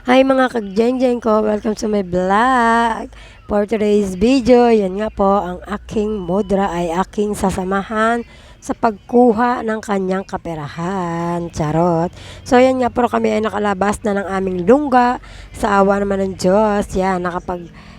Hi mga kagjenjen ko, welcome to my vlog. For today's video, yan nga po, ang aking mudra ay aking sasamahan sa pagkuha ng kanyang kaperahan. Charot. So yan nga po, kami ay nakalabas na ng aming lungga sa awa naman ng Diyos. Yan,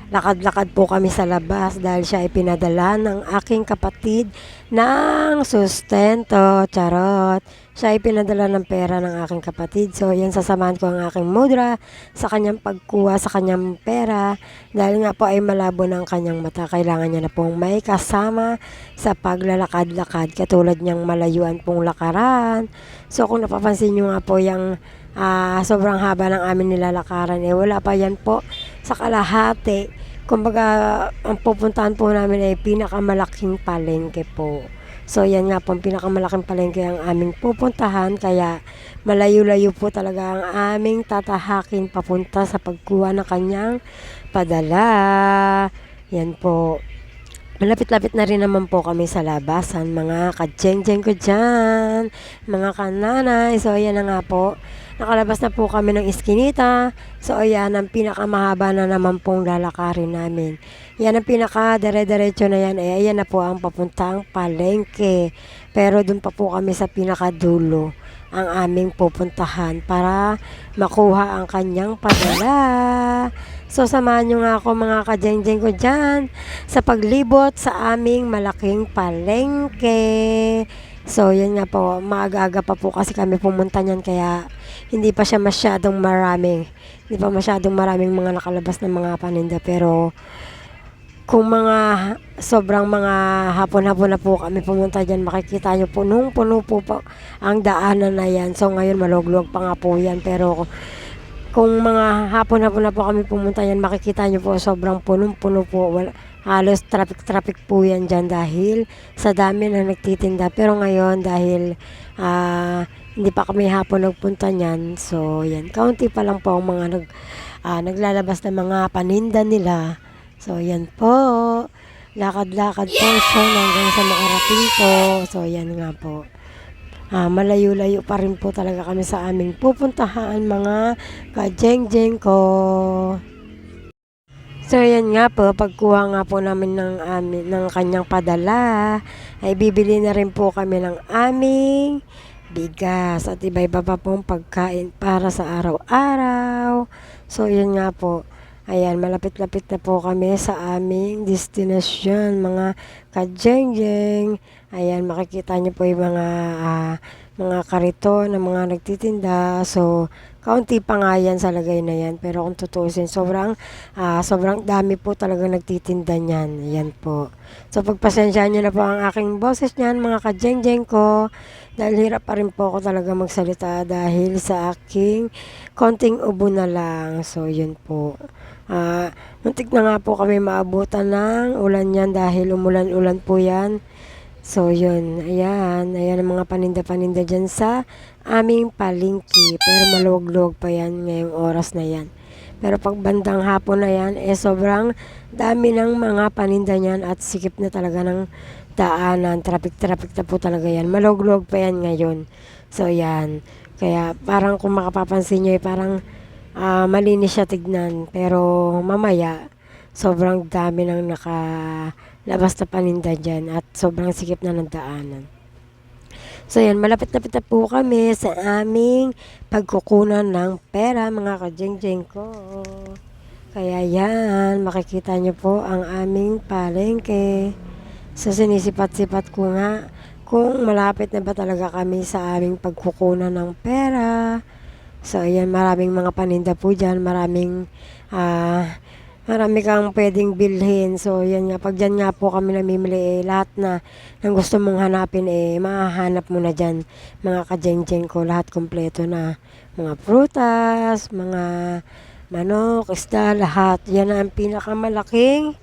lakad-lakad po kami sa labas dahil siya ay pinadala ng aking kapatid ng sustento. Charot. Siya ay pinadala ng pera ng aking kapatid. So, yan, sasamahan ko ang aking mudra sa kanyang pagkuha sa kanyang pera. Dahil nga po ay malabo ng kanyang mata. Kailangan niya na pong may kasama sa paglalakad-lakad. Katulad niyang malayuan pong lakaran. So, kung napapansin niyo nga po yung sobrang haba ng amin nilalakaran, wala pa yan po sa kalahati. Kumbaga, ang pupuntahan po namin ay pinakamalaking palengke po. So, yan nga po, ang pinakamalaking palengke ang aming pupuntahan. Kaya, malayo-layo po talaga ang aming tatahakin papunta sa pagkuha ng kanyang padala. Yan po. Malapit-lapit na rin naman po kami sa labasan, mga ka-jeng-jeng ko dyan, mga kananay. So, ayan na nga po. Nakalabas na po kami ng iskinita. So, ayan, ang pinakamahaba na naman pong lalakarin namin. Yan ang pinaka-dire-diretso na yan. Ayan na po ang papuntang palengke. Pero dun pa po kami sa pinakadulo ang aming pupuntahan para makuha ang kanyang padala. So, samahan nyo nga ako mga ka-jeng-jeng ko dyan sa paglibot sa aming malaking palengke. So, yan nga po, maaga-aga pa po kasi kami pumunta niyan kaya hindi pa siya masyadong maraming. Hindi pa masyadong maraming mga nakalabas na mga paninda. Pero, kung mga sobrang mga hapon-hapon na po kami pumunta dyan, makikita nyo punong-puno po ang daanan na yan. So, ngayon malugluwag pa nga po yan. Pero, kung mga hapon-hapon na po kami pumunta yan, makikita nyo po sobrang punong-puno po. Halos traffic po yan dyan dahil sa dami na nagtitinda. Pero ngayon dahil hindi pa kami hapon nagpunta niyan. So yan, kaunti pa lang po ang mga naglalabas na mga paninda nila. So yan po, lakad-lakad po siya hanggang sa makarating po. So yan nga po. Malayo-layo pa rin po talaga kami sa aming pupuntahan mga ka-jeng-jeng ko. So yan nga po, pagkuha nga po namin ng kanyang padala, ay bibili na rin po kami ng aming bigas at iba-iba pa pong pagkain para sa araw-araw. So yan nga po. Ayan, malapit-lapit na po kami sa aming destinasyon, mga ka-jeng-jeng. Ayan, makikita niyo po yung mga karito na mga nagtitinda. So, kaunti pa nga yan sa lagay na yan. Pero kung tutuusin, sobrang dami po talaga nagtitinda niyan. Ayan po. So, pagpasensyahan niyo na po ang aking boses niyan, mga ka-jeng-jeng ko. Dahil hirap pa rin po ako talaga magsalita dahil sa aking konting ubo na lang. So, yun po. Muntik na nga po kami maabutan ng ulan yan dahil umulan-ulan po yan. So, yun. Ayan ang mga paninda-paninda dyan sa aming palengke. Pero maluwag-luwag pa yan ngayong oras na yan. Pero pag bandang hapon na yan, sobrang dami ng mga paninda niyan at sikip na talaga ng daanan. Traffic na po talaga yan. Maluwag-luwag pa yan ngayon. So, yan. Kaya parang kung makapapansin nyo, parang malinis siya tignan. Pero mamaya, sobrang dami ng nakalabas na paninda dyan at sobrang sikip na ng daanan. So yan, malapit-lapit na po kami sa aming pagkukunan ng pera mga ka-jeng-jeng ko. Kaya yan, makikita nyo po ang aming palengke. So sinisipat-sipat ko nga kung malapit na ba talaga kami sa aming pagkukunan ng pera. So, ayan, maraming mga paninda po dyan. Marami kang pwedeng bilhin. So, yan nga. Pag dyan nga po kami namimili, lahat na ng gusto mong hanapin, mahahanap mo na dyan. Mga ka-jeng-jeng ko, lahat kompleto na. Mga prutas, mga manok, isda, lahat. Yan ang pinakamalaking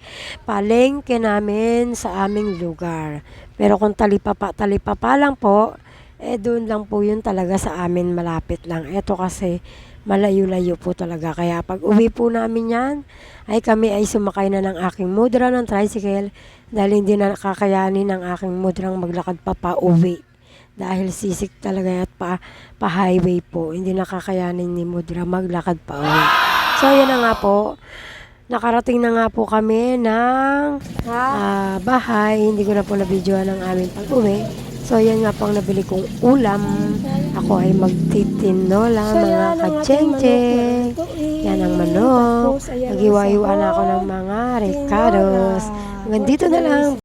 palengke namin sa aming lugar. Pero kung talipapa lang po, doon lang po yun talaga sa amin, malapit lang. Eto kasi malayo-layo po talaga. Kaya pag uwi po namin yan, ay kami ay sumakay na ng aking mudra ng tricycle dahil hindi na nakakayanin ng aking mudrang maglakad pa uwi. dahil sisik talaga at pa-highway po. Hindi nakakayanin ni Mudra maglakad pa uwi. So, yan na nga po. Nakarating na nga po kami ng bahay. Hindi ko na po na-videoan ang aming pag-uwi. So, yan nga po ang nabili kong ulam. Ako ay magtitinola, mga kacheng-cheng. Yan ang manok. Nag-iwa-iwa na ako ng mga ricados. Hanggang dito na lang.